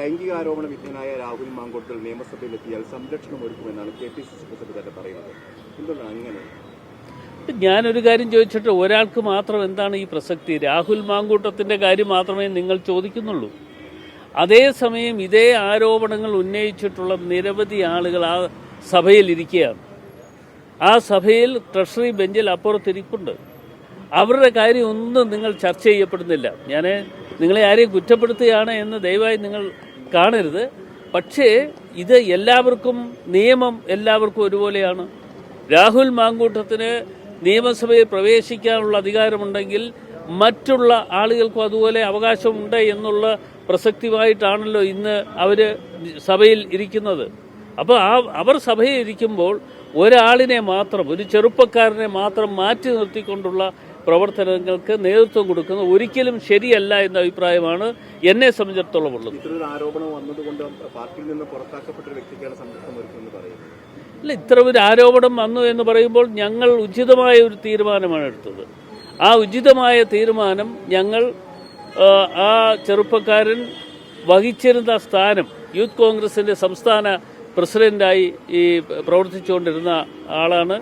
ലൈംഗിക ആരോപണ വിധേയനായ രാഹുൽ മാങ്കൂട്ടത്തിൽ നിയമസഭയിലെത്തിയാൽ സംരക്ഷണം ഒരുക്കുമെന്നാണ് KPCC പ്രസിഡന്റ് തന്നെ പറയുന്നത്. എന്തുകൊണ്ടാണ് അങ്ങനെ? ഞാനൊരു കാര്യം ചോദിച്ചിട്ട് ഒരാൾക്ക് മാത്രം എന്താണ് ഈ പ്രസക്തി? രാഹുൽ മാങ്കൂട്ടത്തിന്റെ കാര്യം മാത്രമേ നിങ്ങൾ ചോദിക്കുന്നുള്ളൂ. അതേസമയം ഇതേ ആരോപണങ്ങൾ ഉന്നയിച്ചിട്ടുള്ള നിരവധി ആളുകൾ ആ സഭയിൽ ഇരിക്കുകയാണ്. ആ സഭയിൽ ട്രഷറി ബെഞ്ചിൽ അപ്പുറത്തിരിപ്പുണ്ട്. അവരുടെ കാര്യം ഒന്നും നിങ്ങൾ ചർച്ച ചെയ്യപ്പെടുന്നില്ല. ഞാൻ നിങ്ങളെ ആരെയും കുറ്റപ്പെടുത്തുകയാണ് എന്ന് ദയവായി നിങ്ങൾ കാണരുത്. പക്ഷേ ഇത് എല്ലാവർക്കും നിയമം എല്ലാവർക്കും ഒരുപോലെയാണ്. രാഹുൽ മാങ്കൂട്ടത്തിന് നിയമസഭയിൽ പ്രവേശിക്കാനുള്ള അധികാരമുണ്ടെങ്കിൽ മറ്റുള്ള ആളുകൾക്കും അതുപോലെ അവകാശമുണ്ട് എന്നുള്ള പ്രസക്തിയായിട്ടാണല്ലോ ഇന്ന് അവർ സഭയിൽ ഇരിക്കുന്നത്. അപ്പോൾ അവർ സഭയിൽ ഇരിക്കുമ്പോൾ ഒരാളിനെ മാത്രം, ഒരു ചെറുപ്പക്കാരനെ മാത്രം മാറ്റി നിർത്തിക്കൊണ്ടുള്ള പ്രവർത്തനങ്ങൾക്ക് നേതൃത്വം കൊടുക്കുന്നത് ഒരിക്കലും ശരിയല്ല എന്ന അഭിപ്രായമാണ് എന്നെ സംബന്ധിച്ചിടത്തോളം ഉള്ളത്. ആരോപണം വന്നതുകൊണ്ട് പാർട്ടിയിൽ നിന്ന് പുറത്താക്കപ്പെട്ട വ്യക്തിക്കാണ് സംരക്ഷണം ഒരുക്കുന്നത് പറയുന്നത്. അല്ല, ഇത്ര ഒരു ആരോപണം വന്നു എന്ന് പറയുമ്പോൾ ഞങ്ങൾ ഉചിതമായ ഒരു തീരുമാനമാണ് എടുത്തത്. ആ ഉചിതമായ തീരുമാനം ഞങ്ങൾ ആ ചെറുപ്പക്കാരൻ വഹിച്ചിരുന്ന സ്ഥാനം, യൂത്ത് കോൺഗ്രസിന്റെ സംസ്ഥാന പ്രസിഡന്റായി പ്രവർത്തിച്ചുകൊണ്ടിരുന്ന ആളാണ്.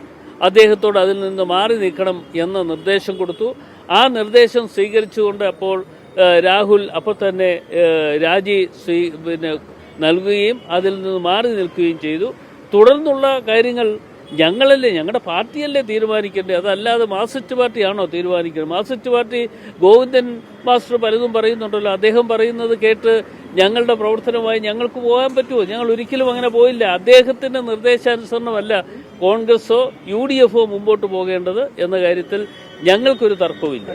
അദ്ദേഹത്തോട് അതിൽ നിന്ന് മാറി നിൽക്കണം എന്ന നിർദ്ദേശം കൊടുത്തു. ആ നിർദ്ദേശം സ്വീകരിച്ചുകൊണ്ട് അപ്പോൾ രാഹുൽ അപ്പോൾ തന്നെ രാജി നൽകുകയും അതിൽ നിന്ന് മാറി നിൽക്കുകയും ചെയ്തു. തുടർന്നുള്ള കാര്യങ്ങൾ ഞങ്ങളല്ലേ, ഞങ്ങളുടെ പാർട്ടിയല്ലേ തീരുമാനിക്കേണ്ടത്. അതല്ലാതെ മാർക്സിസ്റ്റ് പാർട്ടിയാണോ തീരുമാനിക്കുന്നത്? മാർക്സിസ്റ്റ് പാർട്ടി ഗോവിന്ദൻ മാസ്റ്റർ പലതും പറയുന്നുണ്ടല്ലോ. അദ്ദേഹം പറയുന്നത് കേട്ട് ഞങ്ങളുടെ പ്രവർത്തനമായി ഞങ്ങൾക്ക് പോകാൻ പറ്റുമോ? ഞങ്ങൾ ഒരിക്കലും അങ്ങനെ പോയില്ല. അദ്ദേഹത്തിന്റെ നിർദ്ദേശാനുസരണമല്ല കോൺഗ്രസോ UDFോ മുമ്പോട്ട് പോകേണ്ടത് എന്ന കാര്യത്തിൽ ഞങ്ങൾക്കൊരു തർക്കവുമില്ല.